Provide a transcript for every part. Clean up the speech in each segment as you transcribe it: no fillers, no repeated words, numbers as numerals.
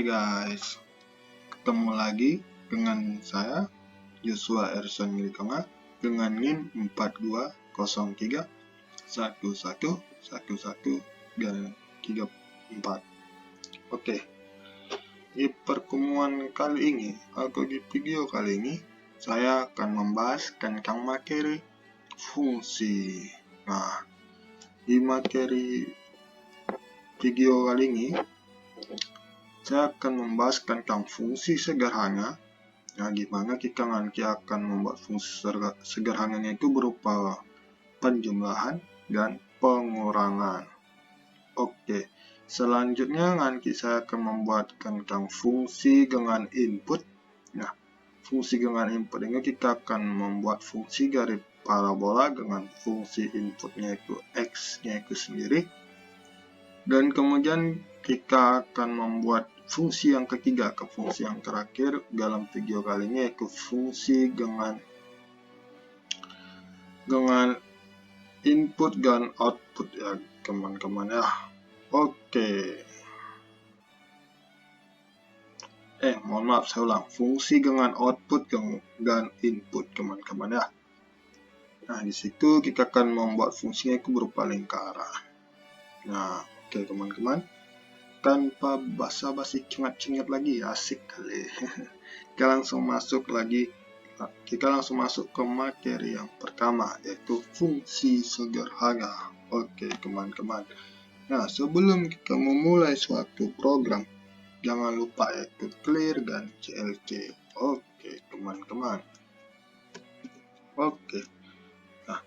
Oke guys, ketemu lagi dengan saya Joshua Erson Milikonga dengan NIM 4203 1111 dan 34. Oke, di pertemuan kali ini atau di video kali ini saya akan membahas tentang materi fungsi. Nah, di materi video kali ini saya akan membahas tentang fungsi sederhana. Nah, gimana kita nanti akan membuat fungsi sederhananya itu berupa penjumlahan dan pengurangan. Oke, selanjutnya nanti saya akan membuat tentang fungsi dengan input. Nah, fungsi dengan input ini kita akan membuat fungsi dari parabola dengan fungsi inputnya itu x-nya itu sendiri. Dan kemudian kita akan membuat fungsi yang ketiga ke fungsi yang terakhir dalam video kali ini, yaitu fungsi dengan input dan output ya teman-teman ya. Oke. Mohon maaf, saya ulang. Fungsi dengan output dan input teman-teman ya. Nah, di situ kita akan membuat fungsinya itu berupa lingkaran. Nah, oke teman-teman. Tanpa basa-basi cengat-cengat lagi, asik kali. Kita langsung masuk ke materi yang pertama, yaitu fungsi sederhana. Oke teman-teman. Nah, sebelum kita memulai suatu program, jangan lupa yaitu clear dan CLC. Oke teman-teman. Oke. Nah,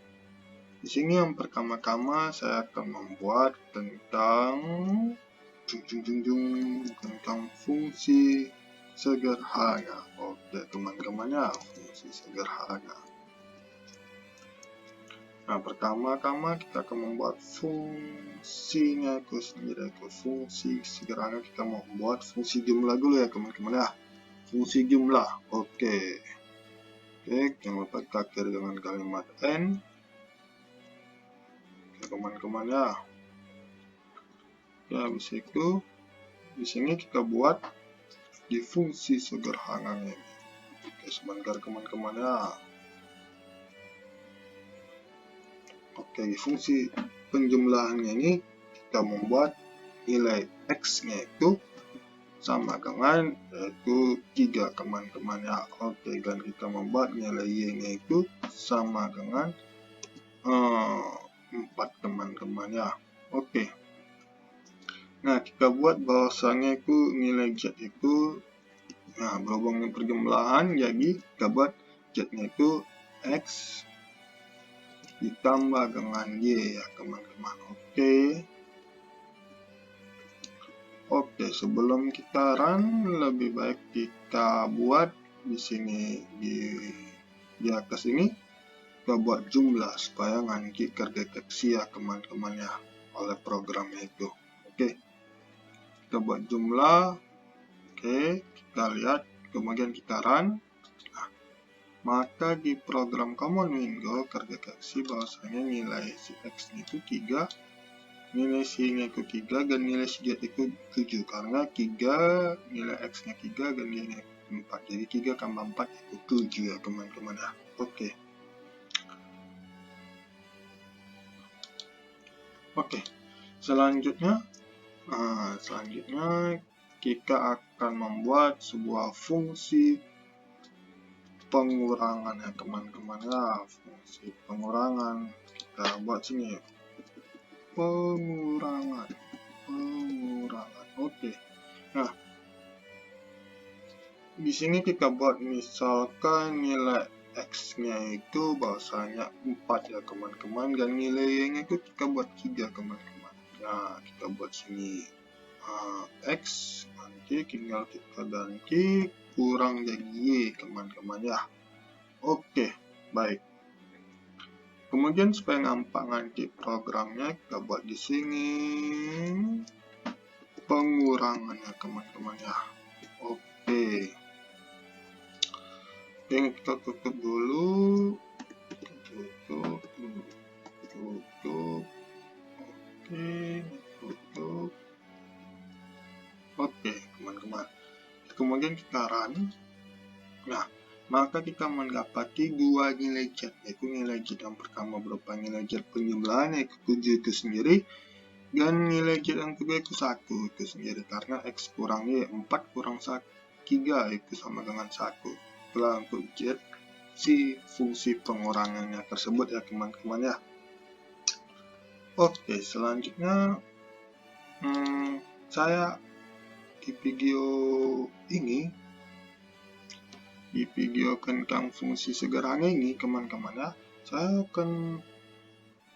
di sini yang pertama-tama saya akan membuat tentang fungsi sederhana. Oke teman-teman ya, fungsi sederhana. Nah, pertama-tama kita akan membuat fungsinya itu sendiri. Fungsi sederhana kita membuat fungsi jumlah dulu ya teman-teman ya. Fungsi jumlah. Oke, jangan lupa kita akhiri dengan kalimat n. Oke teman-teman ya. Ya, habis itu di sini kita buat di fungsi sederhananya. Oke, sebentar teman-teman ya. Oke, di fungsi penjumlahannya ini kita membuat nilai x-nya itu sama dengan yaitu 3 teman-teman ya. Oke, dan kita membuat nilai y-nya itu sama dengan 4 teman-teman ya. Oke. Nah, kita buat bahwasanya itu nilai z itu, nah, berhubung dengan perjumlahan, jadi kita buat z-nya itu x ditambah dengan y ya teman-teman. Oke, sebelum kita run, lebih baik kita buat di sini di atas ini kita buat jumlah supaya nanti terdeteksi ya teman-teman ya oleh programnya itu. Oke, kita buat jumlah. Oke, kita lihat, kemudian kita run. Nah, maka di program Common Window terdeteksi bahwasanya nilai si x itu 3, nilai c-nya itu 3, dan nilai si z itu 7, karena 3 nilai x-nya 3 dan nilai 4, jadi 3 tambah 4 itu 7 ya teman-teman ya. Oke, selanjutnya kita akan membuat sebuah fungsi pengurangan ya teman-teman ya. Fungsi pengurangan kita buat sini, pengurangan. Oke. Nah, di sini kita buat misalkan nilai x-nya itu bahwasanya 4 ya teman-teman, dan nilai y-nya itu kita buat 3 teman-teman. Nah, kita buat sini x, nanti tinggal kita ganti kurang jadi y teman-teman ya. Oke, baik. Kemudian supaya gampang nanti programnya, kita buat di sini pengurangannya teman-teman ya. Oke, kita tutup dulu. Tutup. Oke, tutup. Oke teman-teman. kemudian kita run. Nah, maka kita mendapati dua nilai Z, yaitu nilai Z yang pertama berupa nilai Z penjumlahan yaitu 7 itu sendiri, dan nilai Z yang kedua itu 1 itu sendiri, karena X kurang Y 4 kurang 3 itu sama dengan 1. Itulah untuk Z si fungsi pengurangannya tersebut ya teman-teman ya. Oke, selanjutnya saya di video tentang fungsi sederhana ini teman-teman ya, saya akan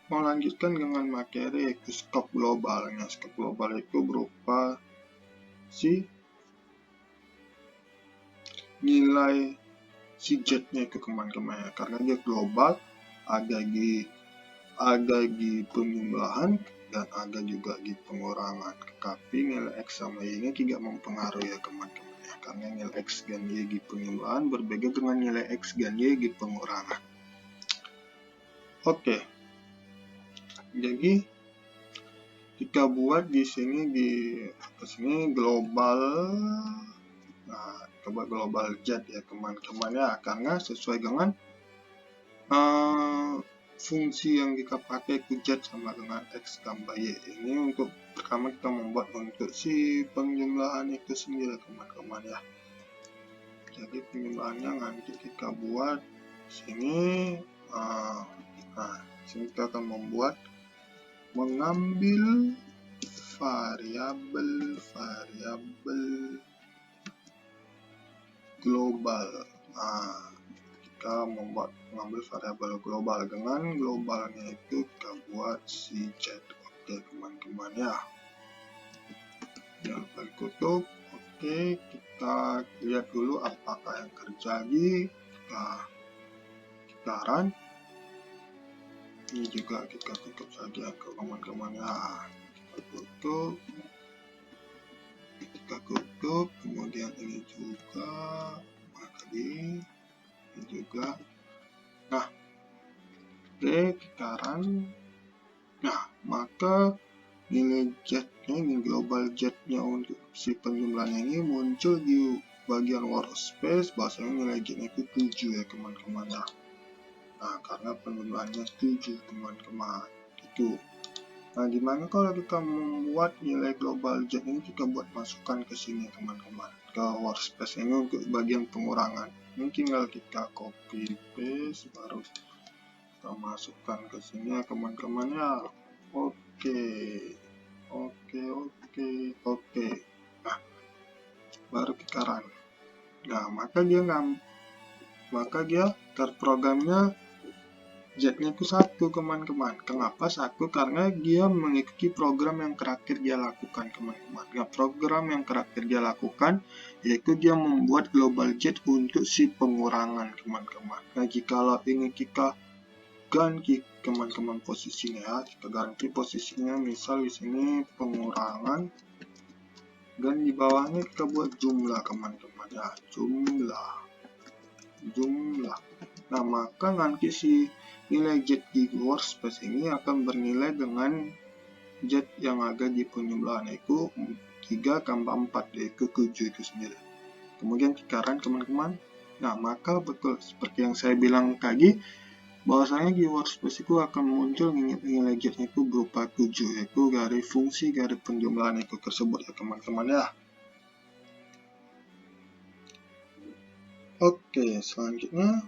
melanjutkan dengan materi yaitu skop globalnya. Skop global itu berupa si nilai si Z-nya itu teman-teman ya, karena dia global, ada di penjumlahan dan ada juga di pengurangan. Tetapi nilai X sama Y ini tidak mempengaruhi ya teman-teman ya, karena nilai X dan Y di penjumlahan berbeda dengan nilai X dan Y di pengurangan. Oke, jadi kita buat di sini global. Nah, coba global Z ya teman-teman ya, karena sesuai dengan fungsi yang kita pakai Z sama dengan X tambah Y. Ini untuk pertama kita membuat untuk si penjumlahan itu sendiri teman-teman ya. Jadi penjumlahannya nanti kita buat sini. Sini kita akan mengambil variabel global. Kita mengambil variabel global, dengan globalnya itu kita buat si Z. Oke teman-teman ya, jangan lupa ditutup. Oke, kita lihat dulu apakah yang terjadi. Kita run. Ini juga kita tutup saja ke teman-teman ya. Kita tutup, kemudian ini juga, ini juga. Nah, oke, kita run. Nah, maka nilai Z-nya, ini global Z-nya untuk si penjumlahannya ini muncul di bagian workspace. Bahasanya nilai Z-nya itu 7 ya teman-teman ya. Nah, karena penjumlahannya 7 teman-teman itu. Nah, gimana kalau kita membuat nilai global Z ini, kita buat masukkan ke sini teman-teman, ke workspace ini untuk bagian pengurangan. Ini tinggal kita copy paste, baru kita masukkan ke sini ya teman-teman ya. Oke. Nah, baru kita run. Nah, maka dia terprogramnya Z-nya itu 1 teman-teman. Kenapa 1? Karena dia mengikuti program yang terakhir dia lakukan teman-teman. Nah, program yang terakhir dia lakukan yaitu dia membuat global Z untuk si pengurangan teman-teman. Nah, jikalau ini kita ganti teman-teman posisinya ya, kita ganti posisinya, misal di sini pengurangan dan di bawahnya kita buat jumlah teman-teman ya, jumlah. Nah, maka nanti si nilai Z di workspace ini akan bernilai dengan Z yang ada di penjumlahan yaitu 3 tambah 4 yaitu 7 itu sendiri. Kemudian kita run teman-teman. Nah, maka betul seperti yang saya bilang tadi, bahwasanya di workspace itu akan muncul nilai Z itu berupa 7 yaitu dari fungsi dari penjumlahan itu tersebut ya teman-teman ya. Oke, selanjutnya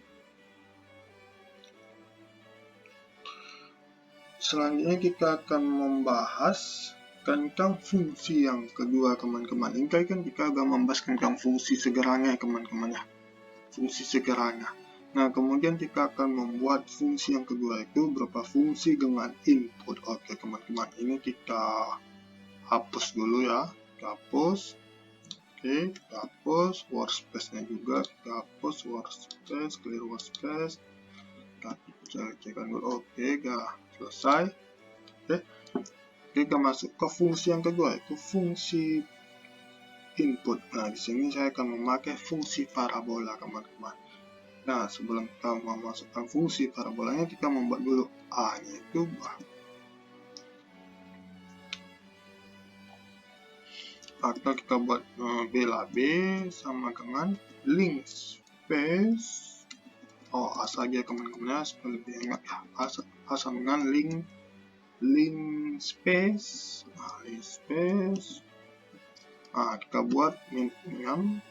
kita akan membahas tentang fungsi yang kedua teman-teman. Ini kan kita akan membahas tentang fungsi sederhana teman-teman ya, fungsi sederhana. Nah, kemudian kita akan membuat fungsi yang kedua itu berupa fungsi dengan input. Oke teman-teman, ini kita hapus dulu ya, kita hapus. Oke, kita hapus workspace-nya juga, kita hapus workspace, clear workspace. Kita cekkan dulu. Oke, udah selesai. Oke, kita masuk ke fungsi yang kedua, itu fungsi input. Nah, di sini saya akan memakai fungsi parabola teman-teman. Nah, sebelum kita memasukkan fungsi parabolanya, kita membuat dulu A-nya itu atau kita buat B lah, B sama dengan link space, A saja teman-teman ya, supaya lebih ingat ya, A sama dengan link space, link space, kita buat min 6,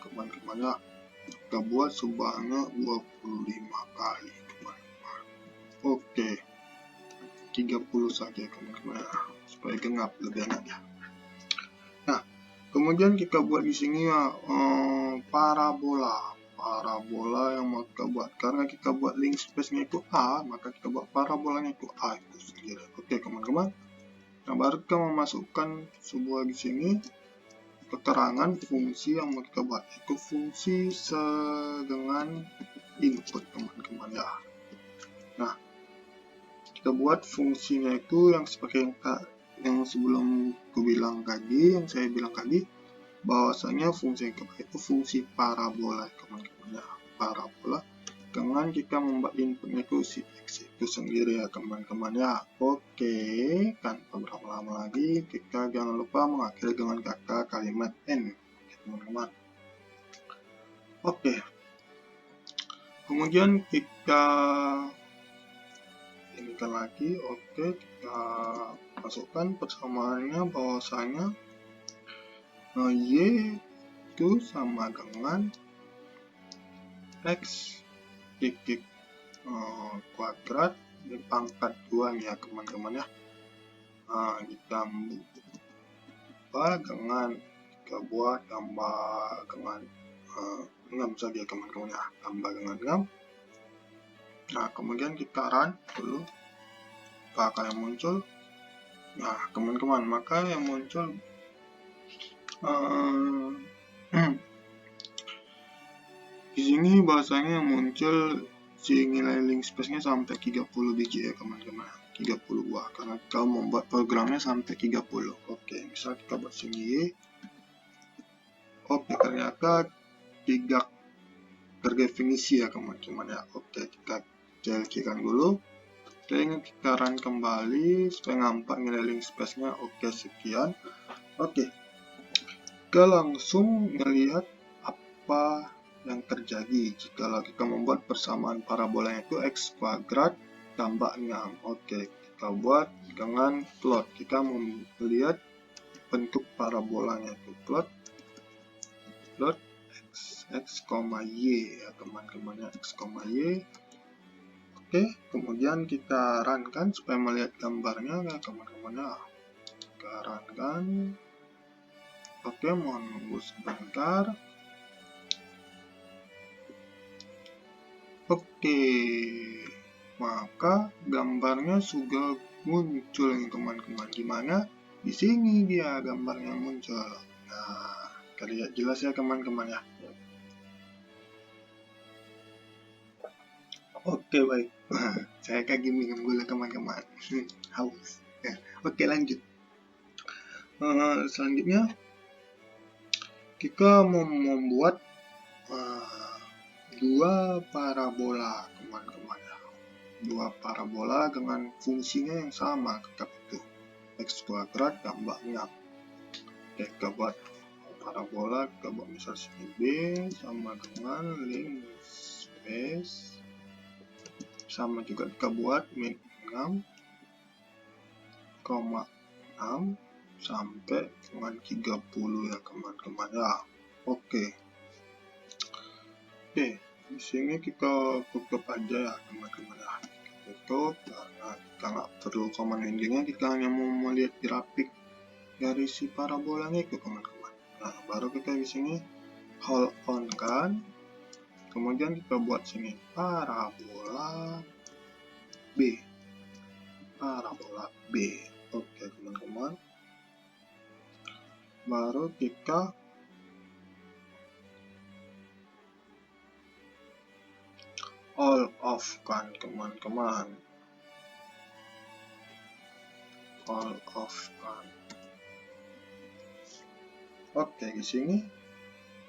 teman-teman ya, kita buat sebanyak 25 kali teman-teman. Oke, 30 saja teman-teman ya, supaya genap lebih enak ya. Nah, kemudian kita buat di sini ya parabola yang mau kita buat, karena kita buat link space-nya itu A, maka kita buat parabolanya itu A itu sendiri. Oke teman-teman, nah baru kita memasukkan sebuah di sini keterangan fungsi yang mau kita buat, itu fungsi dengan input teman-teman ya. Nah, kita buat fungsinya itu yang seperti yang sebelum saya bilang tadi, bahwasanya fungsi itu fungsi parabola teman-teman ya, parabola dengan kita membuat inputnya itu si X itu sendiri ya teman-teman ya. Oke, tanpa berlama-lama lagi, kita jangan lupa mengakhiri dengan kata kalimat N teman-teman. Oke, kemudian kita inikan lagi. Oke, kita masukkan persamaannya bahwasanya Y itu sama dengan X titik kuadrat pangkat 2 ya teman-teman ya. Ditambah dengan kita buat tambah dengan 6 saja teman-teman ya, tambah dengan 6. Nah, kemudian kita run dulu, maka yang muncul, nah teman-teman, maka yang muncul di sini bahasanya yang muncul si nilai link space-nya sampai 30 biji ya teman-teman, 30 buah, karena kita membuat programnya sampai 30. Oke, misal kita buat sini Y. Oke, ternyata tidak terdefinisi ya teman-teman ya. Oke, kita cek dulu. Oke, ini kita run kembali supaya nampak nilai link space-nya. Oke, sekian. Oke, kita langsung melihat apa yang terjadi jika kita membuat persamaan parabolanya itu X kuadrat tambah 6. Oke, kita buat dengan plot. Kita melihat bentuk parabolanya itu plot X, Y ya teman-teman ya, X, Y. Oke, kemudian kita run kan supaya melihat gambarnya ya teman-teman ya. Kita run kan. Oke, mohon nunggu sebentar. Oke, maka gambarnya sudah muncul nih teman-teman. Gimana? Di sini dia gambarnya muncul. Nah, kita lihat jelas ya teman-teman ya. Oke, baik. Saya kaki minum gula teman-teman. Haus. Ya. Oke, lanjut. Selanjutnya kita mau membuat dua parabola teman-teman ya. Dua parabola dengan fungsinya yang sama, tetap itu X kuadrat tambah 6. Oke, kita buat parabola, kita buat misal sini B sama dengan link space, sama juga kita buat min 6, 6 sampai dengan 30 ya teman-teman ya. Oke, di sini kita tutup aja ya teman-teman ya. Tutup karena kita nggak perlu command endingnya, kita hanya mau melihat grafik dari si parabolanya itu teman-teman. Nah, baru kita di sini hold on kan, kemudian kita buat sini parabola B, Oke teman-teman, baru kita all off kan teman-teman, all off kan. Oke, di sini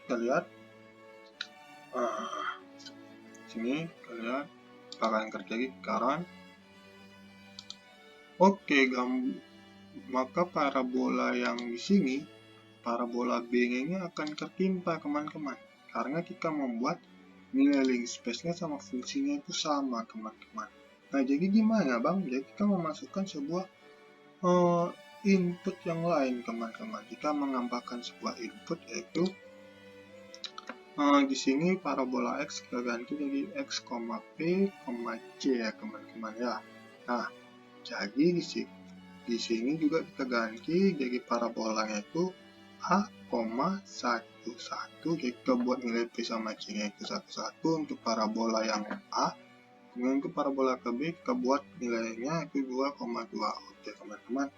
kita lihat, sini kita lihat apa yang terjadi sekarang. Oke, maka parabola yang di sini, parabola B-nya akan tertimpa teman-teman, karena kita membuat nilai link space-nya sama fungsinya itu sama teman-teman. Nah, jadi gimana bang? Jadi kita memasukkan sebuah input yang lain teman-teman. Jika menambahkan sebuah input yaitu di sini parabola x kita ganti jadi x, p, c ya teman-teman ya. Nah, jadi di sini juga kita ganti jadi parabolanya itu a, 1, 1. Jadi kita buat nilai p sama c nya itu 1, 1 untuk parabola yang a. Kemudian untuk parabola ke b kita buat nilainya itu 2, 2. Oke teman-teman.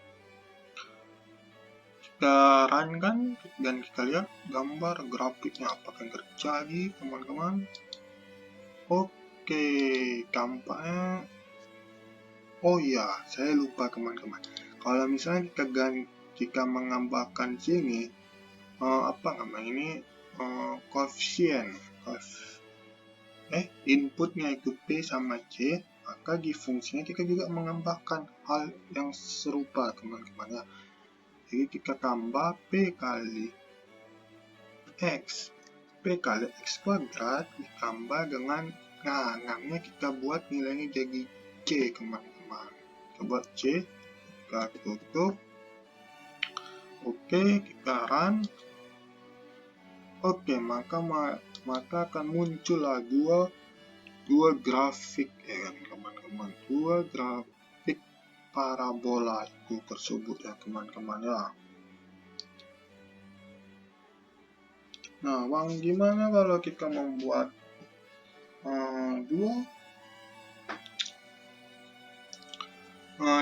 Kita run kan dan kita lihat gambar grafiknya apakah yang terjadi teman-teman. Oke, tampaknya oh ya, saya lupa teman-teman. Kalau misalnya kita menambahkan sini apa namanya ini koefisien inputnya itu P sama C, maka di fungsinya kita juga menambahkan hal yang serupa teman-teman ya. Jadi kita tambah P kali X, P kali X kuadrat ditambah dengan ngangnya kita buat nilainya jadi C teman-teman. Kita buat C, kita tutup. Oke, kita run. Oke, maka akan muncullah dua grafik ya teman-teman, dua grafik parabola itu tersebut ya teman-teman ya. Nah, bang, gimana kalau kita membuat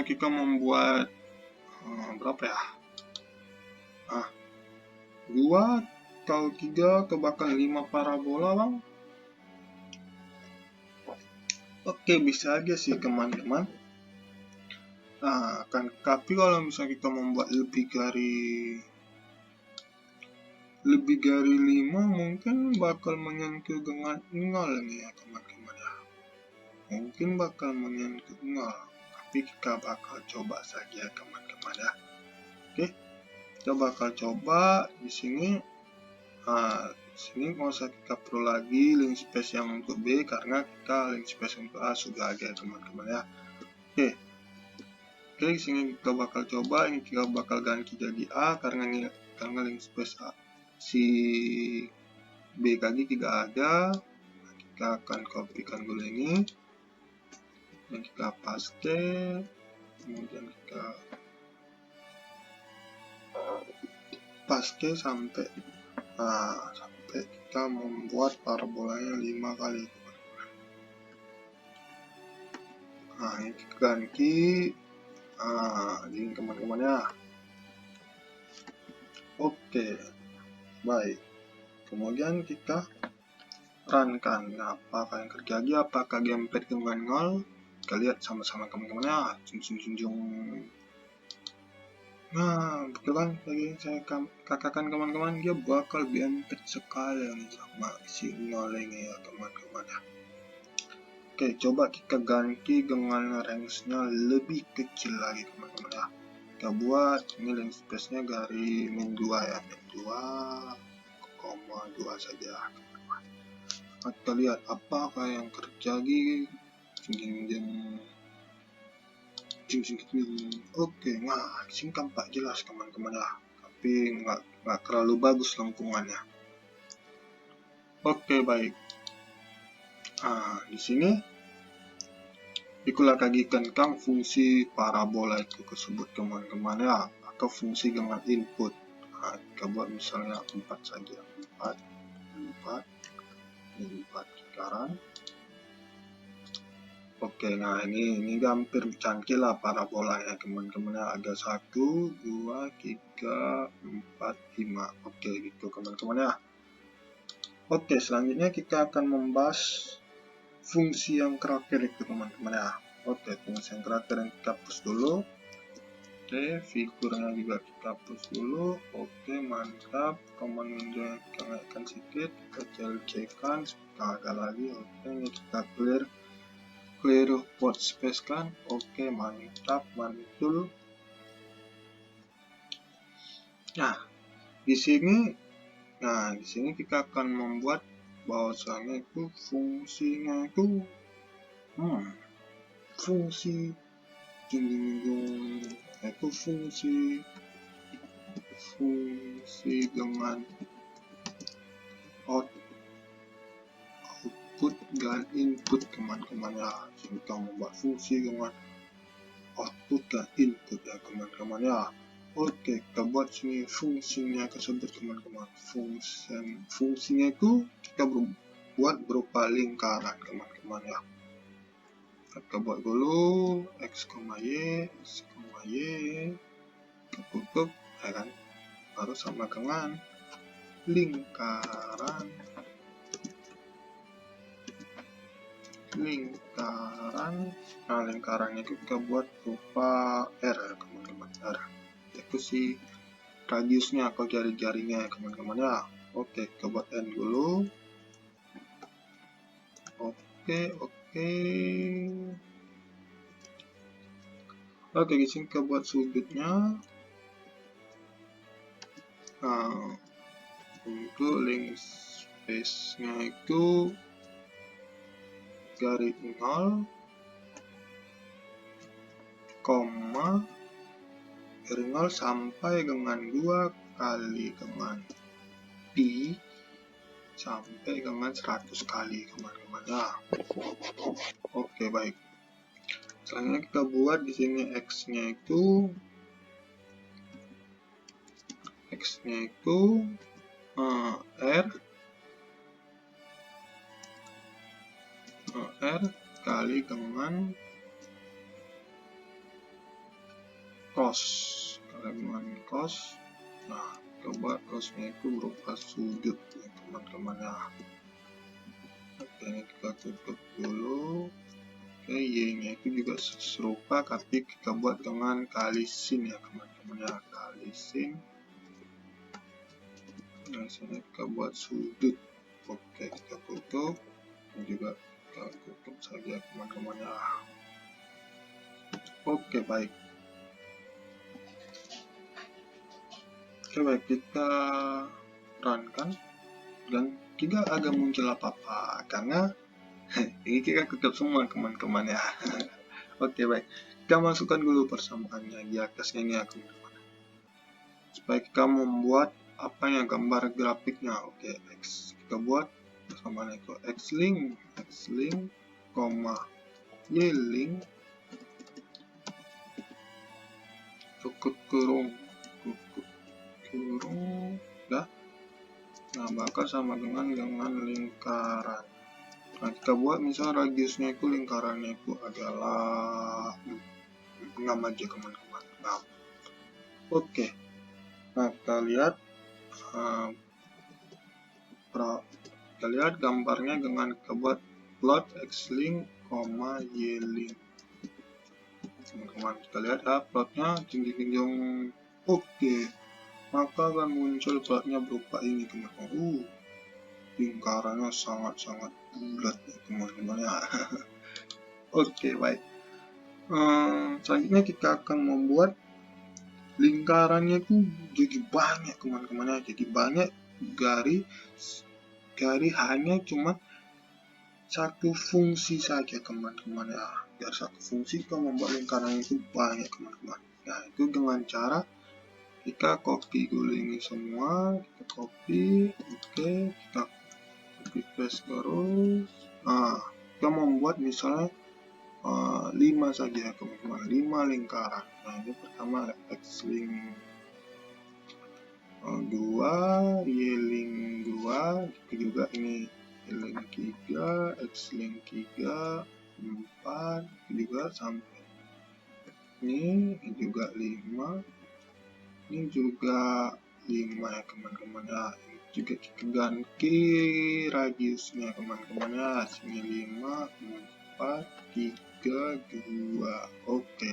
kita membuat berapa ya? 2 atau 3 atau bahkan 5 parabola bang. Oke, bisa aja sih teman-teman. Nah, tapi kalau misalnya kita membuat lebih dari 5 mungkin bakal menyentuh dengan 0 nih ya teman-teman ya. Mungkin bakal menyentuh 0, tapi kita bakal coba saja teman-teman ya. Oke, kita bakal coba di sini. Sini nggak usah kita perlu lagi link space yang untuk B karena kita link space untuk A sudah ada teman-teman ya. Oke, di sini kita bakal coba, ini kita bakal ganti jadi A karena link space A si B tadi tidak ada. Kita akan kopikan dulu ini dan kita paste, kemudian kita paste sampai kita membuat parabolanya 5 kali. Nah, ini kita ganti ini teman-teman ya. Oke, baik. Kemudian kita runkan. Nah, apakah yang terjadi? Apakah gamepad dengan 0? Kita lihat sama-sama teman-teman ya. Junjung. Nah, betulan tadi saya katakan teman-teman, dia bakal gamepad sekali nih sama si 0 ini ya teman-teman ya. Oke, coba kita ganti dengan range-nya lebih kecil lagi teman-teman ya. Kita buat ini link space-nya dari min 2 ya, min 2,2 saja teman-teman. Kita lihat apakah yang terjadi. Oke, nah sini tampak jelas teman-teman ya, tapi nggak terlalu bagus lengkungannya. Oke, baik. Di sini ikulah kagikan fungsi parabola itu tersebut teman-teman ya, atau fungsi dengan input. Kita buat misalnya 4 saja, 4 sekarang. Oke, nah ini hampir canggih lah parabolanya teman-teman ya, ada 1, 2, 3, 4, 5. Oke gitu teman-teman ya. Oke, selanjutnya kita akan membahas fungsi yang terakhir itu teman-teman ya. Oke, fungsi yang terakhir yang kita hapus dulu. Oke, figurnya juga kita hapus dulu. Oke, mantap. Command window kita naikkan sedikit, kita CLC-kan supaya agak lagi. Oke, ini kita clear port space kan. Oke, mantap, mantul. Nah, di sini kita akan membuat bahwasanya itu fungsinya itu fungsi itu fungsi dengan output dan input teman-teman ya. Kita membuat fungsi dengan output dan input ya teman-teman ya. Oke, kita buat sini fungsinya tersebut teman-teman. Fungsinya itu kita buat berupa lingkaran teman-teman ya. Kita buat dulu x, y, kita tutup ya kan, baru sama dengan lingkaran. Nah, lingkarannya itu kita buat berupa R teman-teman, R itu si radiusnya atau jari-jarinya teman-teman ya. Oke, kita buat N dulu. Oke, di sini kita buat sudutnya. Nah, untuk length space-nya itu garis 0, koma dari 0 sampai dengan 2 kali dengan pi sampai dengan 100 kali teman-teman ya. Oke, baik. Selanjutnya kita buat di sini x-nya itu R kali dengan cos. Nah, coba cosnya itu berupa sudut ya teman-teman ya. Oke, ini kita tutup dulu. Oke, y-nya itu juga serupa tapi kita buat dengan kali sin ya teman-teman ya, kali sin. Nah, sini kita buat sudut. Oke, kita tutup. Ini juga kita tutup saja teman-teman ya. Oke, baik. Oke, baik, kita runkan dan tidak agak muncul apa-apa karena ini kita tutup semua teman-teman ya. Oke, baik, kita masukkan dulu persamaannya di atasnya ini ya teman-teman, supaya kita membuat apa yang gambar grafiknya. Oke, x kita buat persamaan itu x-link, y-link cukup kurung dah. Nah, bakal sama dengan lingkaran. Nah, kita buat misal radiusnya itu lingkarannya itu adalah 6 aja teman-teman. Nah, oke. Nah, kita lihat gambarnya dengan kita buat plot x-link, y-link. Teman-teman, kita lihat ya plotnya tinggi-tinggi. Oke, maka akan muncul plotnya berupa ini teman-teman. Lingkarannya sangat-sangat bulat ya teman-teman ya. Oke, baik. Selanjutnya kita akan membuat lingkarannya itu jadi banyak teman-teman ya, jadi banyak garis hanya cuma satu fungsi saja teman-teman ya. Biar satu fungsi kita membuat lingkaran itu banyak teman-teman. Nah, itu dengan cara kita copy dulu ini semua, kita copy. Oke, kita copy paste terus. Nah, kita membuat misalnya 5 saja teman-teman, 5 lingkaran. Nah, ini pertama ada x-link 2, y-link 2, itu juga ini y-link 3, x-link 3, 4, itu juga sampai ini juga 5, ini juga 5 ya teman-teman ya. Ini juga kita ganti radiusnya teman-teman ya, sini 5, 4, 3, 2. Oke,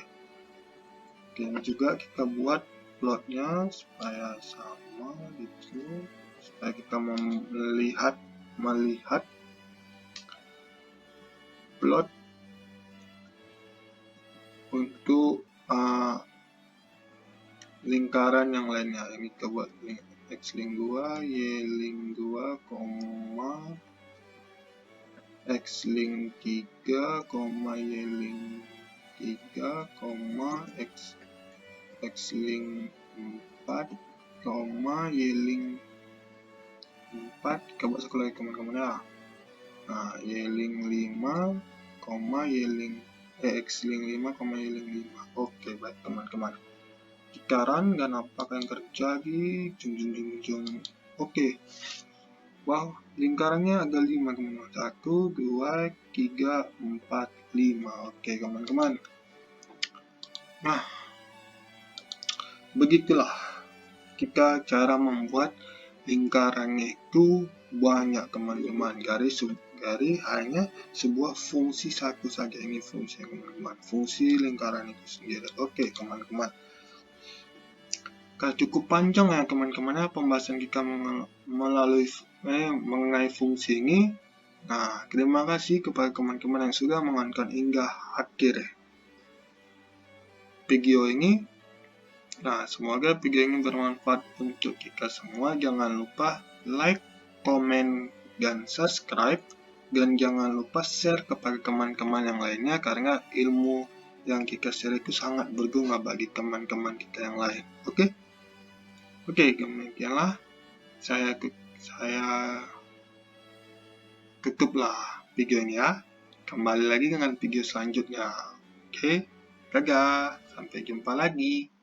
ini juga kita buat plotnya supaya sama gitu, supaya kita melihat plot untuk lingkaran yang lainnya. Ini kita buat X link 2, Y link 2, X link 3, Y link 3, X link 4, Y link 4. Kita buat satu lagi teman-teman ya. Nah, Y link 5, Y link X link 5, Y link 5. Oke, baik teman-teman. Lingkaran dan apakah yang terjadi? Oke. Wow, lingkarannya ada 5 teman-teman. 1, 2, 3, 4, 5. Oke teman-teman. Nah, begitulah kita cara membuat lingkarannya itu banyak teman-teman. Dari hanya sebuah fungsi satu saja. Ini fungsi teman-teman. Fungsi lingkaran itu sendiri. Oke teman-teman. Cukup panjang ya teman-teman ya pembahasan kita mengenai fungsi ini. Nah, terima kasih kepada teman-teman yang sudah menonton hingga akhir video ini. Nah, semoga video ini bermanfaat untuk kita semua. Jangan lupa like, komen, dan subscribe. Dan jangan lupa share kepada teman-teman yang lainnya karena ilmu yang kita share itu sangat berguna bagi teman-teman kita yang lain. Oke, demikianlah saya tutuplah video ini ya. Kembali lagi dengan video selanjutnya. Oke, dadah, sampai jumpa lagi.